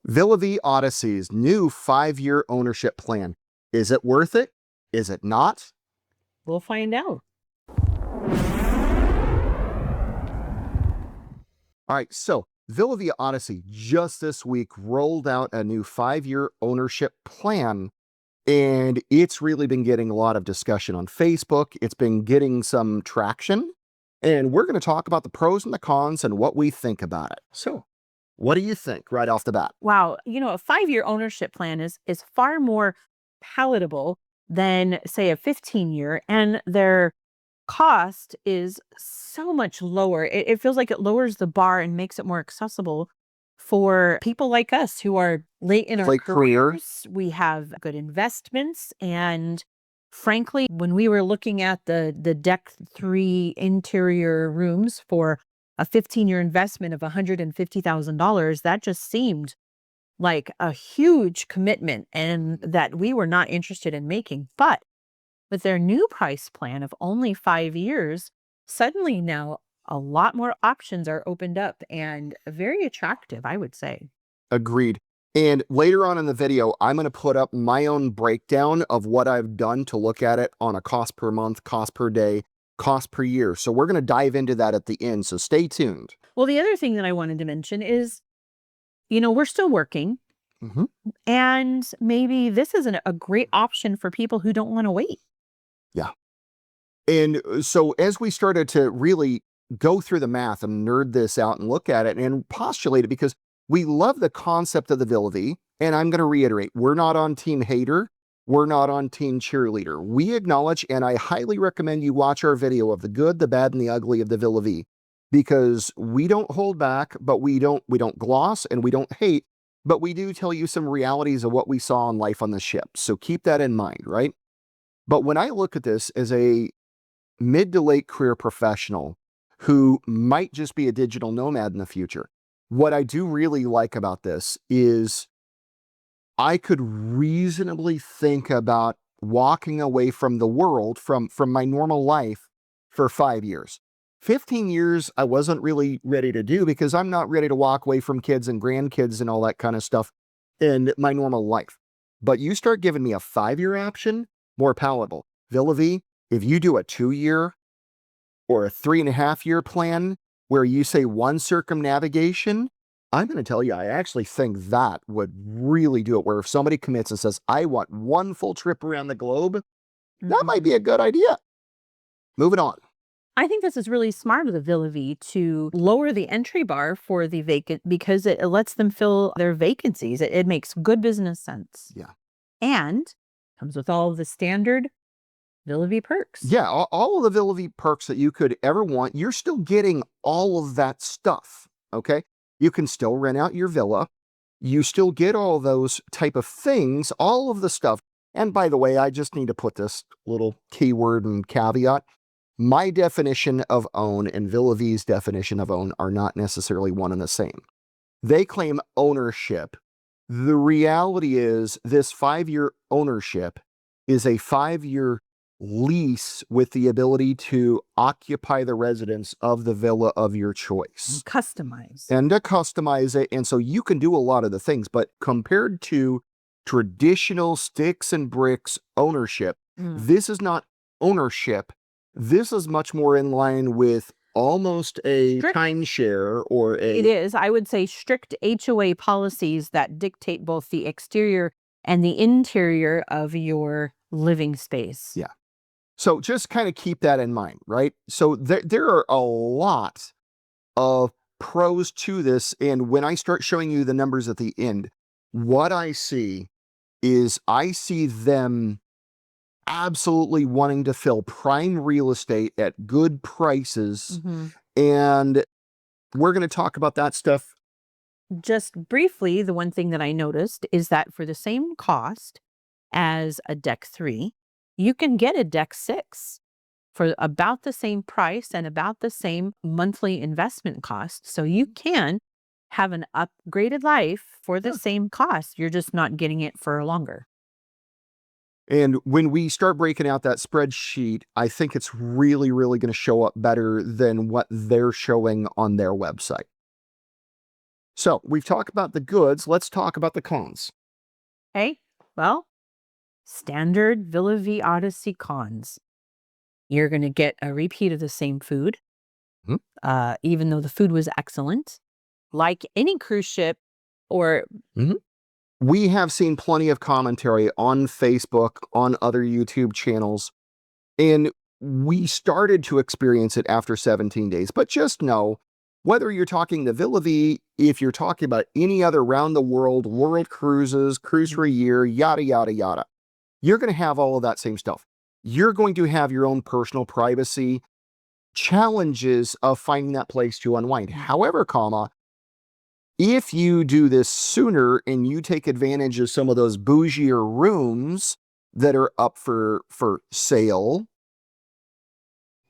Villa Vie Odyssey's new 5-year ownership plan. Is it worth it? Is it not? We'll find out. All right, so Villa Vie Odyssey just this week rolled out a new 5-year ownership plan, and it's really been getting a lot of discussion on Facebook. It's been getting some traction, and we're going to talk about the pros and the cons and what we think about it. So, what do you think right off the bat? Wow. A 5-year ownership plan is far more palatable than, say, a 15-year, and their cost is so much lower. It feels like it lowers the bar and makes it more accessible for people like us who are late in our careers. We have good investments, and frankly, when we were looking at the deck 3 interior rooms for a 15-year investment of $150,000, that just seemed like a huge commitment and that we were not interested in making. But with their new price plan of only 5 years, suddenly now a lot more options are opened up and very attractive, I would say. Agreed. And later on in the video, I'm going to put up my own breakdown of what I've done to look at it on a cost per month, cost per day, cost per year. So we're going to dive into that at the end. So stay tuned. Well, the other thing that I wanted to mention is, we're still working. And maybe this isn't a great option for people who don't want to wait. Yeah. And so as we started to really go through the math and nerd this out and look at it and postulate it, because we love the concept of the Villa Vie, and I'm going to reiterate, we're not on team hater. We're not on team cheerleader. We acknowledge, and I highly recommend you watch our video of the good, the bad, and the ugly of the Villa Vie, because we don't hold back, but we don't gloss, and we don't hate, but we do tell you some realities of what we saw in life on the ship. So keep that in mind, right? But when I look at this as a mid to late career professional who might just be a digital nomad in the future, what I do really like about this is I could reasonably think about walking away from the world, from my normal life for 5 years. 15 years, I wasn't really ready to do because I'm not ready to walk away from kids and grandkids and all that kind of stuff in my normal life. But you start giving me a 5-year option, more palatable. Villa Vie, if you do a 2-year or a 3.5-year plan where you say one circumnavigation, I'm going to tell you, I actually think that would really do it. Where if somebody commits and says, I want one full trip around the globe, that might be a good idea. Moving on. I think this is really smart of the Villa Vie to lower the entry bar for the vacant because it lets them fill their vacancies. It makes good business sense. Yeah. And comes with all of the standard Villa Vie perks. Yeah, all of the Villa Vie perks that you could ever want, you're still getting all of that stuff, okay? You can still rent out your villa. You still get all those type of things, all of the stuff. And by the way, I just need to put this little keyword and caveat. My definition of own and Villa Vie's definition of own are not necessarily one and the same. They claim ownership. The reality is this 5-year ownership is a 5-year lease with the ability to occupy the residence of the villa of your choice. Customize. And to customize it. And so you can do a lot of the things, but compared to traditional sticks and bricks ownership, this is not ownership. This is much more in line with almost a timeshare or a... It is. I would say strict HOA policies that dictate both the exterior and the interior of your living space. Yeah. So just kind of keep that in mind, right? So there are a lot of pros to this. And when I start showing you the numbers at the end, what I see is I see them absolutely wanting to fill prime real estate at good prices. And we're going to talk about that stuff. Just briefly, the one thing that I noticed is that for the same cost as a deck 3, you can get a deck 6 for about the same price and about the same monthly investment cost. So you can have an upgraded life for the same cost. You're just not getting it for longer. And when we start breaking out that spreadsheet, I think it's really, really going to show up better than what they're showing on their website. So we've talked about the goods. Let's talk about the cons. Okay. Well, standard Villa Vie Odyssey cons. You're going to get a repeat of the same food, Mhm. even though the food was excellent. Like any cruise ship or We have seen plenty of commentary on Facebook, on other YouTube channels, and we started to experience it after 17 days. But just know, whether you're talking the Villa Vie, if you're talking about any other round the world cruises, cruise for a year, yada, yada, yada, you're going to have all of that same stuff. You're going to have your own personal privacy, challenges of finding that place to unwind. However, if you do this sooner and you take advantage of some of those bougier rooms that are up for sale,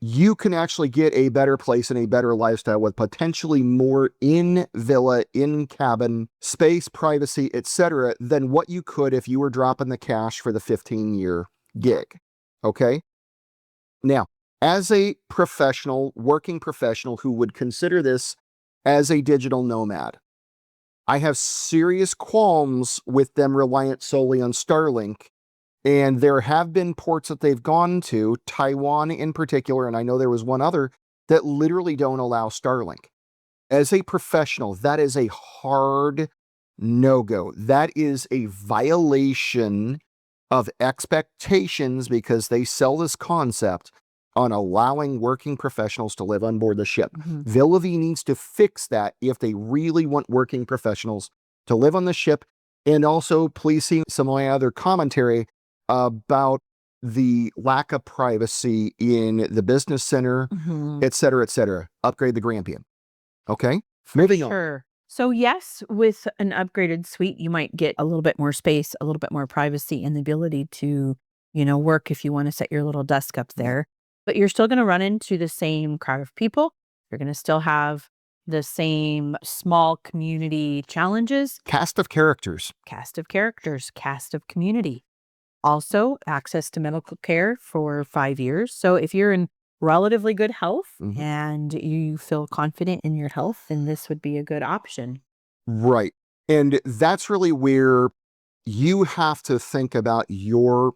you can actually get a better place and a better lifestyle with potentially more in villa, in cabin space, privacy, etc., than what you could if you were dropping the cash for the 15-year gig. Okay? Now, as a professional, working professional who would consider this as a digital nomad, I have serious qualms with them reliant solely on Starlink. And there have been ports that they've gone to, Taiwan in particular, and I know there was one other, that literally don't allow Starlink. As a professional, that is a hard no-go. That is a violation of expectations because they sell this concept on allowing working professionals to live on board the ship. Villa Vie needs to fix that if they really want working professionals to live on the ship. And also, please see some of my other commentary about the lack of privacy in the business center, et cetera, et cetera. Upgrade the Grampian. Okay? Moving on. Sure. So yes, with an upgraded suite, you might get a little bit more space, a little bit more privacy, and the ability to, work if you want to set your little desk up there. But you're still going to run into the same crowd of people. You're going to still have the same small community challenges, Cast of characters. cast of community. Also, access to medical care for 5 years. So if you're in relatively good health and you feel confident in your health, then this would be a good option. Right. And that's really where you have to think about your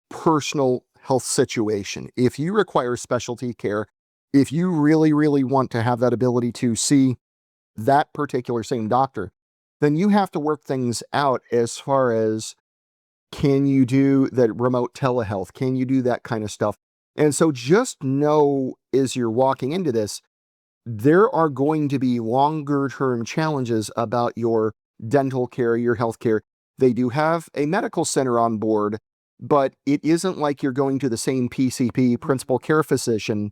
personal health situation. If you require specialty care, if you really, really want to have that ability to see that particular same doctor, then you have to work things out as far as, can you do that remote telehealth? Can you do that kind of stuff? And so just know, as you're walking into this, there are going to be longer term challenges about your dental care, your health care. They do have a medical center on board, but it isn't like you're going to the same PCP, principal care physician,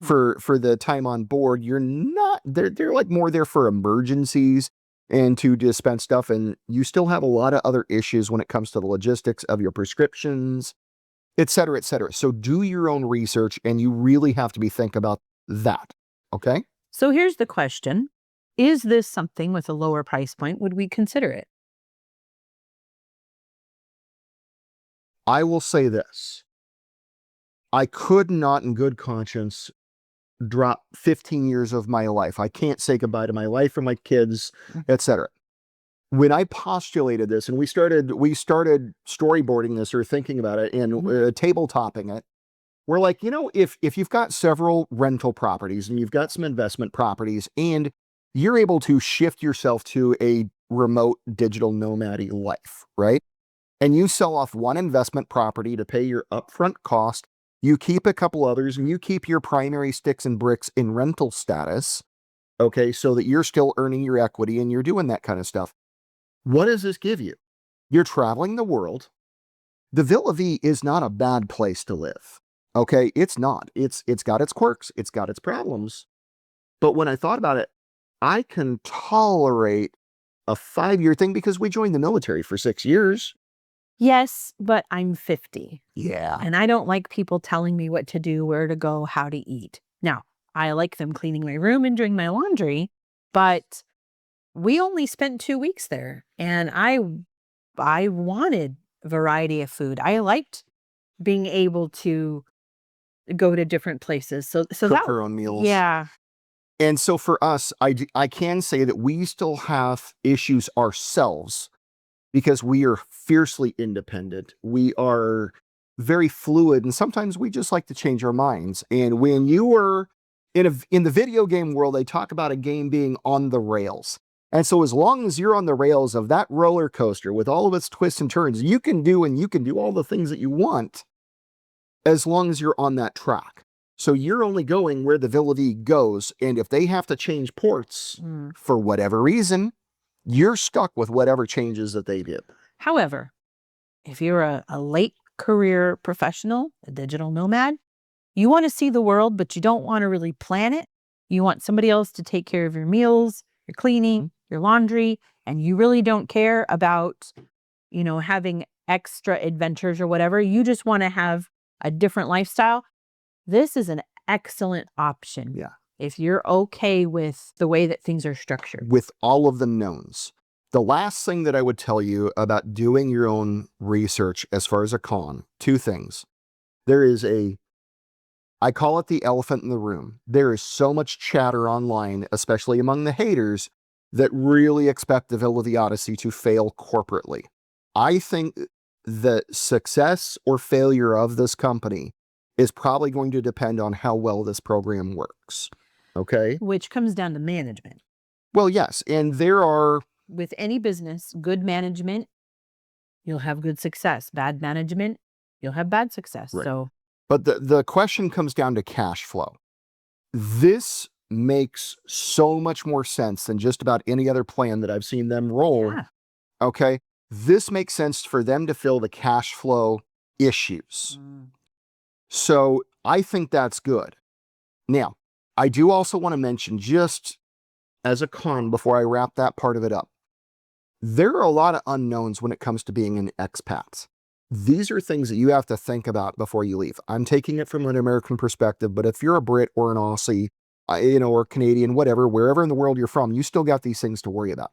for the time on board. You're not, they're like more there for emergencies and to dispense stuff. And you still have a lot of other issues when it comes to the logistics of your prescriptions, et cetera, et cetera. So do your own research, and you really have to be thinking about that. Okay? So here's the question. Is this something with a lower price point? Would we consider it? I will say this. I could not in good conscience drop 15 years of my life. I can't say goodbye to my life or my kids, etc. When I postulated this and we started storyboarding this or thinking about it and tabletopping it, we're like, if you've got several rental properties and you've got some investment properties and you're able to shift yourself to a remote digital nomad life, right? And you sell off one investment property to pay your upfront cost, you keep a couple others, and you keep your primary sticks and bricks in rental status, okay, so that you're still earning your equity and you're doing that kind of stuff. What does this give you? You're traveling the world. The Villa Vie is not a bad place to live. Okay, it's not. It's got its quirks, it's got its problems. But when I thought about it, I can tolerate a 5-year thing because we joined the military for 6 years. Yes, but I'm 50. Yeah. And I don't like people telling me what to do, where to go, how to eat. Now, I like them cleaning my room and doing my laundry, but we only spent 2 weeks there, and I wanted variety of food. I liked being able to go to different places. So Cook that, her own meals. yeah. And so for us, I can say that we still have issues ourselves because we are fiercely independent. We are very fluid, and sometimes we just like to change our minds. And when you are in the video game world, they talk about a game being on the rails. And so as long as you're on the rails of that roller coaster with all of its twists and turns, you can do all the things that you want as long as you're on that track. So you're only going where the Villa Vie goes, and if they have to change ports for whatever reason, you're stuck with whatever changes that they did. However, if you're a late career professional, a digital nomad, you want to see the world, but you don't want to really plan it. You want somebody else to take care of your meals, your cleaning, your laundry, and you really don't care about, having extra adventures or whatever. You just want to have a different lifestyle. This is an excellent option. Yeah. If you're okay with the way that things are structured. With all of the knowns. The last thing that I would tell you about doing your own research as far as a con, two things. There is I call it the elephant in the room. There is so much chatter online, especially among the haters, that really expect the Villa Vie Odyssey to fail corporately. I think the success or failure of this company is probably going to depend on how well this program works. Okay? Which comes down to management. Well, yes. And there are... With any business, good management, you'll have good success. Bad management, you'll have bad success. Right. So, but the question comes down to cash flow. This makes so much more sense than just about any other plan that I've seen them roll. Yeah. Okay? This makes sense for them to fill the cash flow issues. So I think that's good. Now, I do also want to mention, just as a con before I wrap that part of it up, there are a lot of unknowns when it comes to being an expat. These are things that you have to think about before you leave. I'm taking it from an American perspective, but if you're a Brit or an Aussie, or Canadian, whatever, wherever in the world you're from, you still got these things to worry about.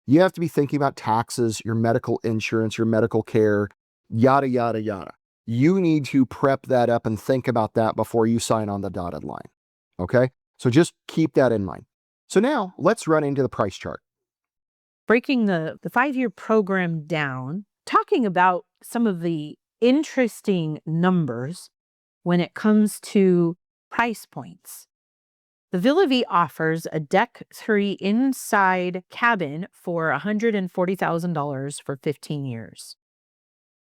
You have to be thinking about taxes, your medical insurance, your medical care, yada, yada, yada. You need to prep that up and think about that before you sign on the dotted line. Okay? So just keep that in mind. So now let's run into the price chart. Breaking the 5-year program down, talking about some of the interesting numbers when it comes to price points. The Villa Vie offers a deck 3 inside cabin for $140,000 for 15 years.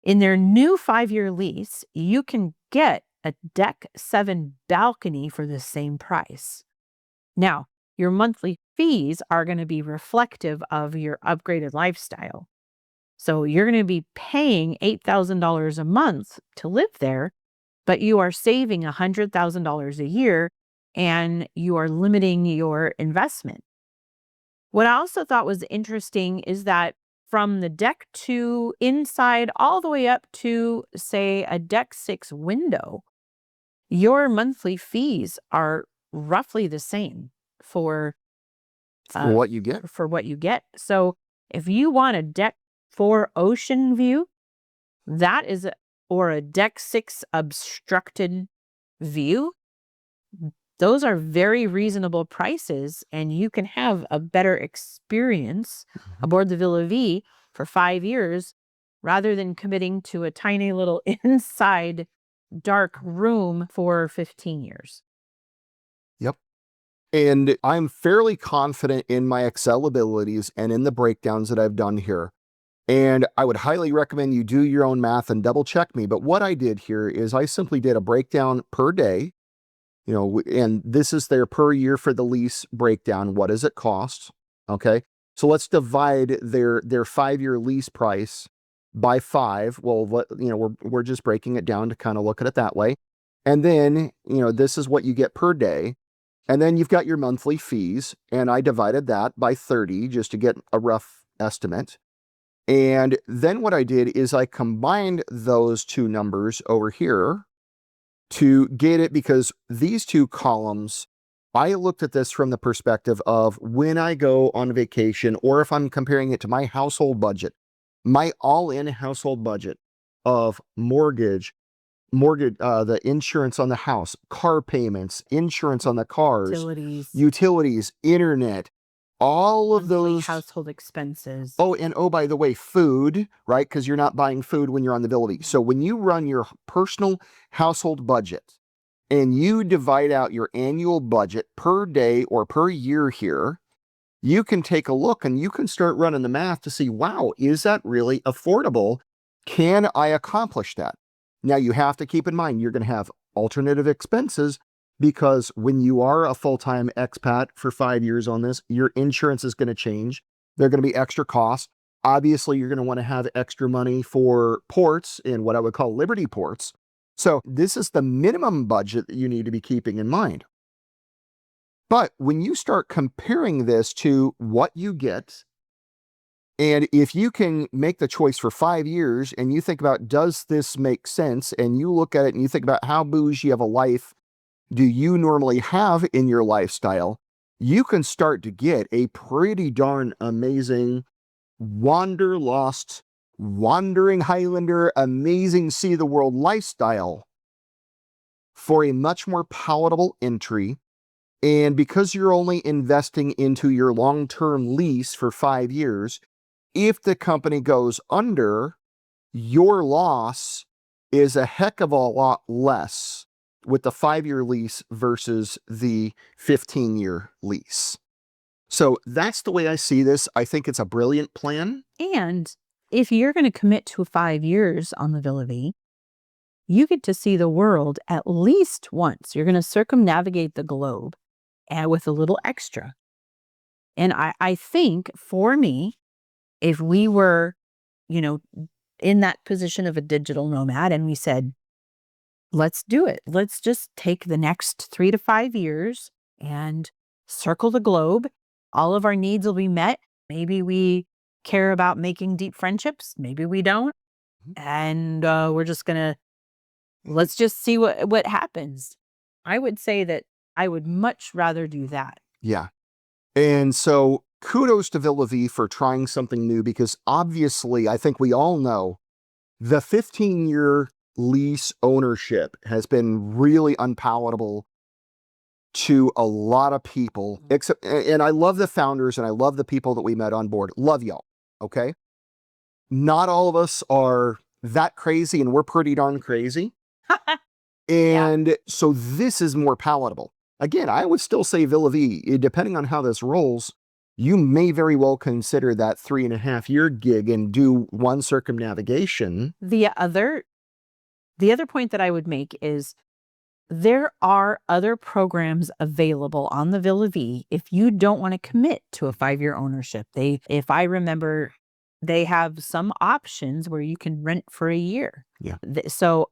In their new 5-year lease, you can get a deck 7 balcony for the same price. Now, your monthly fees are going to be reflective of your upgraded lifestyle. So you're going to be paying $8,000 a month to live there, but you are saving $100,000 a year and you are limiting your investment. What I also thought was interesting is that from the deck 2 inside all the way up to, say, a deck 6 window, your monthly fees are roughly the same for what you get. So if you want a deck 4 ocean view, or a deck 6 obstructed view, those are very reasonable prices, and you can have a better experience aboard the Villa Vie for 5 years rather than committing to a tiny little inside dark room for 15 years. Yep. And I'm fairly confident in my Excel abilities and in the breakdowns that I've done here. And I would highly recommend you do your own math and double check me. But what I did here is I simply did a breakdown per day, and this is their per year for the lease breakdown. What does it cost? Okay. So let's divide their 5-year lease price by 5. Well, we're just breaking it down to kind of look at it that way. And then, this is what you get per day. And then you've got your monthly fees, and I divided that by 30 just to get a rough estimate. And then what I did is I combined those two numbers over here to get it, because these two columns, I looked at this from the perspective of when I go on vacation, or if I'm comparing it to my household budget, my all-in household budget of mortgage, mortgage, the insurance on the house, car payments, insurance on the cars, utilities, internet, all of monthly those household expenses. Oh, and oh, by the way, food, right? Because you're not buying food when you're on the Villa Vie. So when you run your personal household budget and you divide out your annual budget per day or per year here, you can take a look and you can start running the math to see, wow, is that really affordable? Can I accomplish that? Now, you have to keep in mind, you're going to have alternative expenses because when you are a full-time expat for 5 years on this, your insurance is going to change. There are going to be extra costs. Obviously, you're going to want to have extra money for ports in what I would call Liberty ports. So this is the minimum budget that you need to be keeping in mind. But when you start comparing this to what you get, and if you can make the choice for 5 years and you think about, does this make sense? And you look at it and you think about how bougie of a life do you normally have in your lifestyle, you can start to get a pretty darn amazing wanderlust, wandering Highlander, amazing see the world lifestyle for a much more palatable entry. And because you're only investing into your long-term lease for 5 years, if the company goes under, your loss is a heck of a lot less with the 5-year lease versus the 15-year lease. So that's the way I see this. I think it's a brilliant plan. And if you're going to commit to 5 years on the Villa Vie, you get to see the world at least once. You're going to circumnavigate the globe and with a little extra. And I think for me, if we were, in that position of a digital nomad and we said, let's do it. Let's just take the next 3 to 5 years and circle the globe. All of our needs will be met. Maybe we care about making deep friendships. Maybe we don't. And we're just going to, let's just see what happens. I would say that I would much rather do that. Yeah. And so kudos to Villa Vie for trying something new, because obviously I think we all know the 15-year lease ownership has been really unpalatable to a lot of people, and I love the founders and I love the people that we met on board. Love y'all. Okay. Not all of us are that crazy, and we're pretty darn crazy. And so this is more palatable. Again, I would still say Villa Vie, depending on how this rolls, you may very well consider that 3.5-year gig and do one circumnavigation. The other point that I would make is there are other programs available on the Villa Vie if you don't want to commit to a 5-year ownership. If I remember, they have some options where you can rent for a year. Yeah. So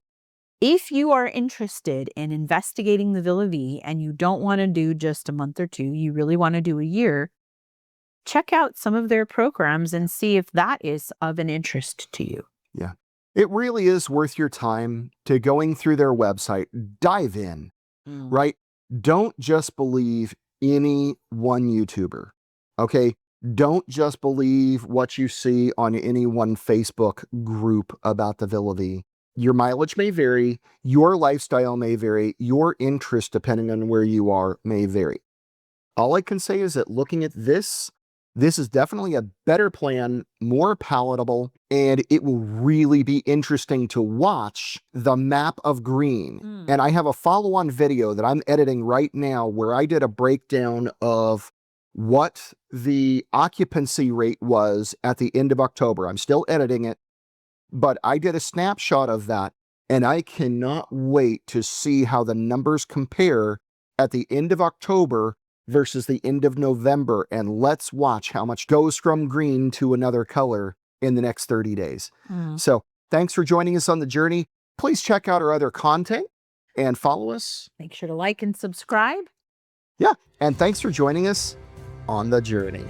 if you are interested in investigating the Villa Vie and you don't want to do just a month or two, you really want to do a year, check out some of their programs and see if that is of an interest to you. Yeah. It really is worth your time to going through their website, dive in, right? Don't just believe any one YouTuber, okay? Don't just believe what you see on any one Facebook group about the Villa Vie. Your mileage may vary, your lifestyle may vary, your interest, depending on where you are, may vary. All I can say is that looking at this is definitely a better plan, more palatable, and it will really be interesting to watch the map of green. And I have a follow-on video that I'm editing right now where I did a breakdown of what the occupancy rate was at the end of October. I'm still editing it, but I did a snapshot of that, and I cannot wait to see how the numbers compare at the end of October versus the end of November, and let's watch how much goes from green to another color in the next 30 days. So thanks for joining us on the journey. Please check out our other content and follow us. Make sure to like and subscribe. Yeah, and thanks for joining us on the journey.